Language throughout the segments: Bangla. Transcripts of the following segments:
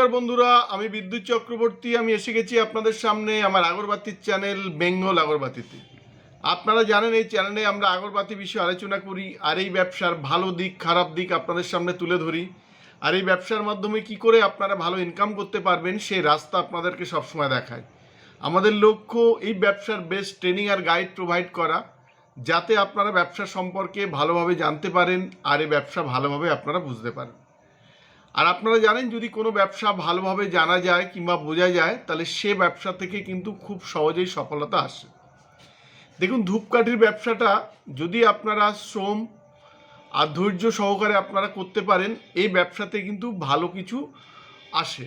নমস্কার বন্ধুরা, আমি বিদ্যুৎ চক্রবর্তী। আমি এসে গেছি আপনাদের সামনে আমার আগরবাতির চ্যানেল বেঙ্গল আগরবাতিতে। আপনারা জানেন এই চ্যানেলে আমরা আগরবাতি বিষয়ে আলোচনা করি, আর এই ব্যবসার ভালো দিক খারাপ দিক আপনাদের সামনে তুলে ধরি। আর এই ব্যবসার মাধ্যমে কি করে আপনারা ভালো ইনকাম করতে পারবেন সেই রাস্তা আপনাদেরকে সবসময় দেখায়। আমাদের লক্ষ্য এই ব্যবসার বেস্ট ট্রেনিং আর গাইড প্রোভাইড করা, যাতে আপনারা ব্যবসা সম্পর্কে ভালোভাবে জানতে পারেন আর এই ব্যবসা ভালোভাবে আপনারা বুঝতে পারেন। আর আপনারা জানেন, যদি কোনো ব্যবসা ভালোভাবে জানা যায় কিংবা বোঝা যায়, তাহলে সে ব্যবসা থেকে কিন্তু খুব সহজেই সফলতা আসে। দেখুন, ধূপকাঠির ব্যবসাটা যদি আপনারা শ্রম আর ধৈর্য সহকারে আপনারা করতে পারেন, এই ব্যবসাতে কিন্তু ভালো কিছু আসে।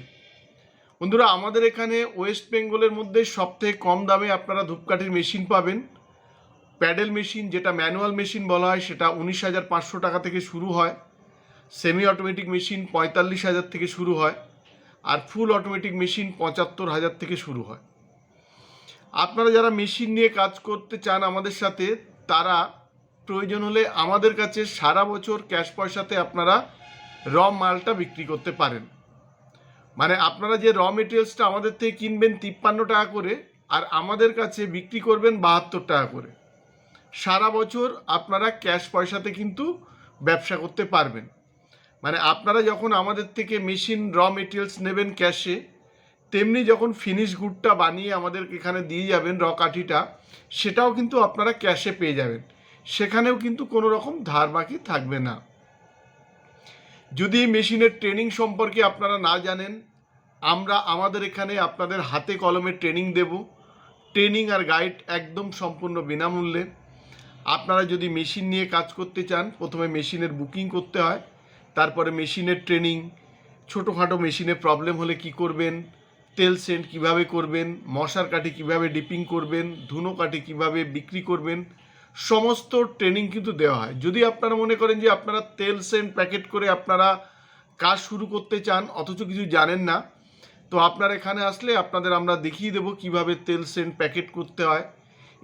বন্ধুরা, আমাদের এখানে ওয়েস্ট বেঙ্গলের মধ্যে সবথেকে কম দামে আপনারা ধূপকাঠির মেশিন পাবেন। প্যাডেল মেশিন, যেটা ম্যানুয়াল মেশিন বলা হয়, সেটা 19,500 টাকা থেকে শুরু হয়। সেমি অটোমেটিক মেশিন 45,000 থেকে শুরু হয়, আর ফুল অটোমেটিক মেশিন 75,000 থেকে শুরু হয়। আপনারা যারা মেশিন নিয়ে কাজ করতে চান আমাদের সাথে, তারা প্রয়োজন হলে আমাদের কাছে সারা বছর ক্যাশ পয়সাতে আপনারা র মালটা বিক্রি করতে পারেন। মানে আপনারা যে র মেটেরিয়ালসটা আমাদের থেকে কিনবেন 53 টাকা করে, আর আমাদের কাছে বিক্রি করবেন 72 টাকা করে। সারা বছর আপনারা ক্যাশ পয়সাতে কিন্তু ব্যবসা করতে পারবেন। মানে আপনারা যখন আমাদের থেকে মেশিন র মেটেরিয়ালস নেবেন ক্যাশে, তেমনি যখন ফিনিশ গুডটা বানিয়ে আমাদের এখানে দিয়ে যাবেন র কাঠিটা, সেটাও কিন্তু আপনারা ক্যাশে পেয়ে যাবেন। সেখানেও কিন্তু কোনো রকম ধার বাকি থাকবে না। যদি মেশিনের ট্রেনিং সম্পর্কে আপনারা না জানেন, আমরা আমাদের এখানে আপনাদের হাতে কলমে ট্রেনিং দেব। ট্রেনিং আর গাইড একদম সম্পূর্ণ বিনামূল্যে। আপনারা যদি মেশিন নিয়ে কাজ করতে চান, প্রথমে মেশিনের বুকিং করতে হয়, তারপরে মেশিনের ট্রেনিং, ছোটোখাটো মেশিনে প্রবলেম হলে কি করবেন, তেল সেন্ট কিভাবে করবেন, মশার কাঠি কিভাবে ডিপিং করবেন, ধুনো কাঠি কিভাবে বিক্রি করবেন, সমস্ত ট্রেনিং কিন্তু দেওয়া হয়। যদি আপনারা মনে করেন যে আপনারা তেল সেন্ট প্যাকেট করে আপনারা কাজ শুরু করতে চান অথচ কিছু জানেন না, তো আপনারা এখানে আসলে আপনাদের আমরা দেখিয়ে দেবো কিভাবে তেল সেন্ট প্যাকেট করতে হয়,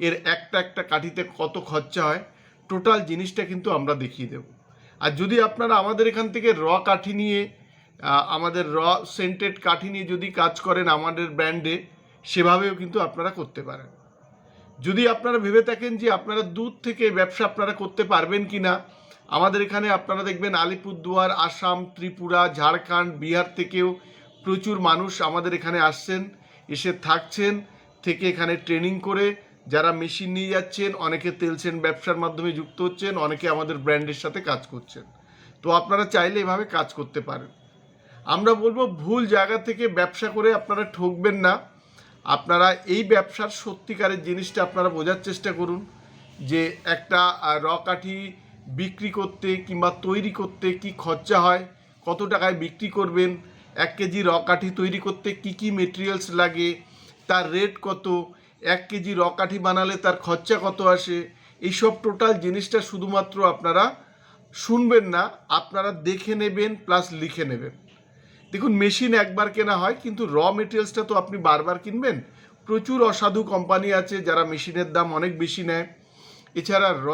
এর একটা একটা কাঠিতে কত খরচা হয়, টোটাল জিনিসটা কিন্তু আমরা দেখিয়ে দেবো। আর যদি আপনারা আমাদের এখান থেকে র কাঠি নিয়ে, আমাদের র সেন্টেড কাঠি নিয়ে যদি কাজ করেন আমাদের ব্র্যান্ডে, সেভাবেও কিন্তু আপনারা করতে পারেন। যদি আপনারা ভেবে থাকেন যে আপনারা দূর থেকে ব্যবসা আপনারা করতে পারবেন কি না, আমাদের এখানে আপনারা দেখবেন আলিপুরদুয়ার, আসাম, ত্রিপুরা, ঝাড়খণ্ড, বিহার থেকেও প্রচুর মানুষ আমাদের এখানে আসছেন, এসে থাকছেন, থেকে এখানে ট্রেনিং করে যারা মেশিন নিয়ে যাচ্ছেন, অনেকে তেলসেন ব্যবসার মাধ্যমে যুক্ত হচ্ছেন, অনেকে আমাদের ব্র্যান্ডের সাথে কাজ করছেন। তো আপনারা চাইলে এভাবে কাজ করতে পারেন। আমরা বলবো, ভুল জায়গা থেকে ব্যবসা করে আপনারা ঠকবেন না। আপনারা এই ব্যবসার সত্যিকারের জিনিসটা আপনারা বোঝার চেষ্টা করুন, যে একটা র কাঠি বিক্রি করতে কিংবা তৈরি করতে কি খরচা হয়, কত টাকায় বিক্রি করবেন, 1 কেজি র কাঠি তৈরি করতে কি কি মেটেরিয়ালস লাগে, তার রেট কত, 1 কেজি র কাঠি বানালে তার খরচা কত আসে, এইসব টোটাল জিনিসটা শুধুমাত্র আপনারা শুনবেন না, আপনারা দেখে নেবেন প্লাস লিখে নেবেন। দেখুন, মেশিন একবার কেনা হয়, কিন্তু র মেটেরিয়ালসটা তো আপনি বারবার কিনবেন। প্রচুর অসাধু কোম্পানি আছে যারা মেশিনের দাম অনেক বেশি নেয়। এছাড়া র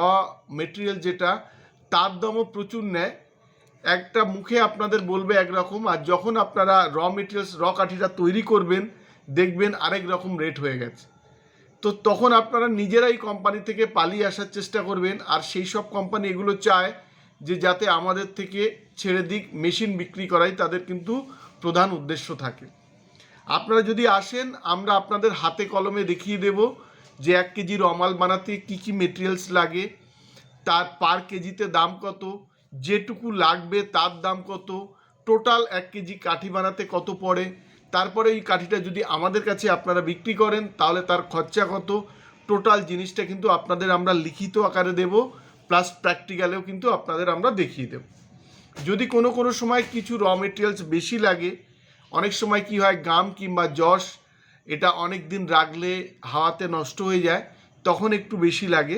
মেটেরিয়াল যেটা, তার দামও প্রচুর নেয়। একটা মুখে আপনাদের বলবে একরকম, আর যখন আপনারা র মেটেরিয়ালস র কাঠিটা তৈরি করবেন, দেখবেন আরেক রকম রেট হয়ে গেছে। তো তখন আপনারা নিজেরাই কোম্পানি থেকে পালিয়ে আসার চেষ্টা করবেন। আর সেই সব কোম্পানি এগুলো চায় যে যাতে আমাদের থেকে ছেড়ে দিক, মেশিন বিক্রি করাই তাদের কিন্তু প্রধান উদ্দেশ্য থাকে। আপনারা যদি আসেন, আমরা আপনাদের হাতে কলমে দেখিয়ে দেব যে 1 কেজি রমাল বানাতে কি কি মেটেরিয়ালস লাগে, তার পার কেজিতে দাম কত, যেটুকু লাগবে তার দাম কত, টোটাল 1 কেজি কাঠি বানাতে কত পড়ে, তারপরে এই কাঠিটা যদি আমাদের কাছে আপনারা বিক্রি করেন তাহলে তার খরচা কত, টোটাল জিনিসটা কিন্তু আপনাদের আমরা লিখিত আকারে দেব, প্লাস প্র্যাকটিক্যালেও কিন্তু আপনাদের আমরা দেখিয়ে দেব। যদি কোনো কোনো সময় কিছু র মেটেরিয়ালস বেশি লাগে, অনেক সময় কি হয়, গাম কিংবা যশ, এটা অনেক দিন রাখলে হাওয়াতে নষ্ট হয়ে যায়, তখন একটু বেশি লাগে,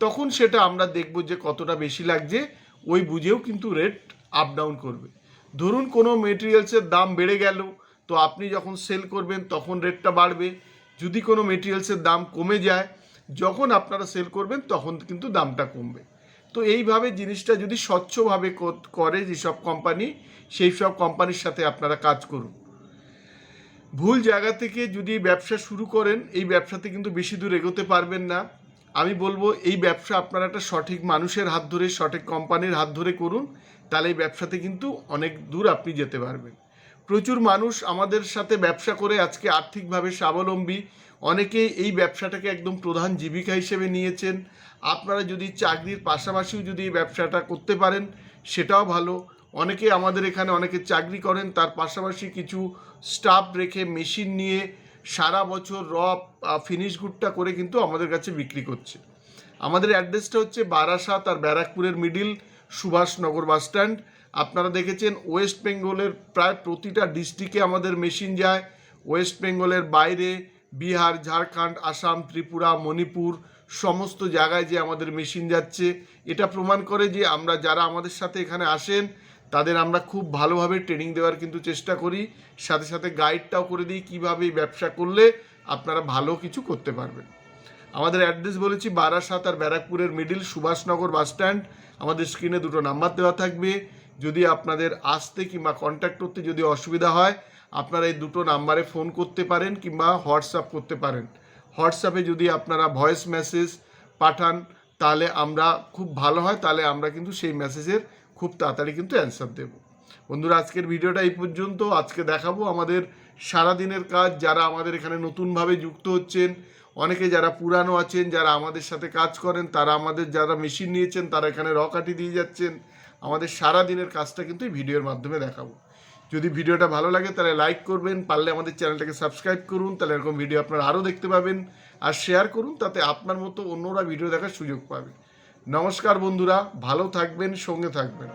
তখন সেটা আমরা দেখব যে কতটা বেশি লাগছে, ওই বুঝেও কিন্তু রেট আপ ডাউন করবে। ধরুন কোনো মেটেরিয়ালসের দাম বেড়ে গেল, তো আপনি যখন সেল করবেন তখন রেটটা বাড়বে। যদি কোনো মেটেরিয়ালসের দাম কমে যায়, যখন আপনারা সেল করবেন তখন কিন্তু দামটা কমবে। তো এইভাবে জিনিসটা যদি স্বচ্ছভাবে করে যেসব কোম্পানি, সেই সব কোম্পানির সাথে আপনারা কাজ করুন। ভুল জায়গা থেকে যদি ব্যবসা শুরু করেন এই ব্যবসাতে কিন্তু বেশি দূর এগোতে পারবেন না। আমি বলবো এই ব্যবসা আপনারা একটা সঠিক মানুষের হাত ধরে, সঠিক কোম্পানির হাত ধরে করুন, তাহলে এই ব্যবসাতে কিন্তু অনেক দূর আপনি যেতে পারবেন। প্রচুর মানুষ আমাদের সাথে ব্যবসা করে আজকে আর্থিকভাবে স্বাবলম্বী। অনেকেই এই ব্যবসাটাকে একদম প্রধান জীবিকা হিসেবে নিয়েছেন। আপনারা যদি চাকরির পাশাপাশিও যদি এই ব্যবসাটা করতে পারেন সেটাও ভালো। অনেকে আমাদের এখানে অনেকে চাকরি করেন, তার পাশাপাশি কিছু স্টাফ রেখে মেশিন নিয়ে সারা বছর ফিনিশ গুডটা করে কিন্তু আমাদের কাছে বিক্রি করছে। আমাদের অ্যাড্রেসটা হচ্ছে বারাসাত আর ব্যারাকপুরের মিডিল, সুভাষনগর বাস স্ট্যান্ড। আপনারা দেখেছেন ওয়েস্ট বেঙ্গলের প্রায় প্রতিটা ডিস্ট্রিক্টে আমাদের মেশিন যায়। ওয়েস্ট বেঙ্গলের বাইরে বিহার, ঝাড়খণ্ড, আসাম, ত্রিপুরা, মণিপুর সমস্ত জায়গায় যে আমাদের মেশিন যাচ্ছে, এটা প্রমাণ করে যে আমরা যারা আমাদের সাথে এখানে আসেন তাদের আমরা খুব ভালোভাবে ট্রেনিং দেওয়ার কিন্তু চেষ্টা করি, সাথে সাথে গাইডটাও করে দিই কীভাবে এই ব্যবসা করলে আপনারা ভালো কিছু করতে পারবেন। আমাদের অ্যাড্রেস বলেছি বারাসাত আর ব্যারাকপুরের মিডিল, সুভাষনগর বাস স্ট্যান্ড। আমাদের স্ক্রিনে দুটো নাম্বার দেওয়া থাকবে। যদি আপনাদের আসতে কিংবা কন্ট্যাক্ট করতে যদি অসুবিধা হয়, আপনারা এই দুটো নাম্বারে ফোন করতে পারেন কিংবা হোয়াটসঅ্যাপ করতে পারেন। হোয়াটসঅ্যাপে যদি আপনারা ভয়েস মেসেজ পাঠান তাহলে আমরা খুব ভালো হয়, তাহলে আমরা কিন্তু সেই মেসেজের খুব তাড়াতাড়ি কিন্তু অ্যান্সার দেব। বন্ধুরা, আজকের ভিডিওটা এই পর্যন্ত। আজকে দেখাবো আমাদের সারাদিনের কাজ, যারা আমাদের এখানে নতুনভাবে যুক্ত হচ্ছেন, অনেকে যারা পুরানো আছেন, যারা আমাদের সাথে কাজ করেন, তারা আমাদের যারা মেশিন নিয়েছেন তারা এখানে কাটি দিয়ে যাচ্ছেন। আমাদের সারা দিনের কাজটা কিন্তু এই ভিডিওর মাধ্যমে দেখাবো। যদি ভিডিওটা ভালো লাগে তাহলে লাইক করবেন, পারলে আমাদের চ্যানেলটাকে সাবস্ক্রাইব করুন, তাহলে এরকম ভিডিও আপনারা আরও দেখতে পাবেন। আর শেয়ার করুন, তাতে আপনার মতো অন্যরা ভিডিও দেখার সুযোগ পাবে। নমস্কার বন্ধুরা, ভালো থাকবেন, সঙ্গে থাকবেন।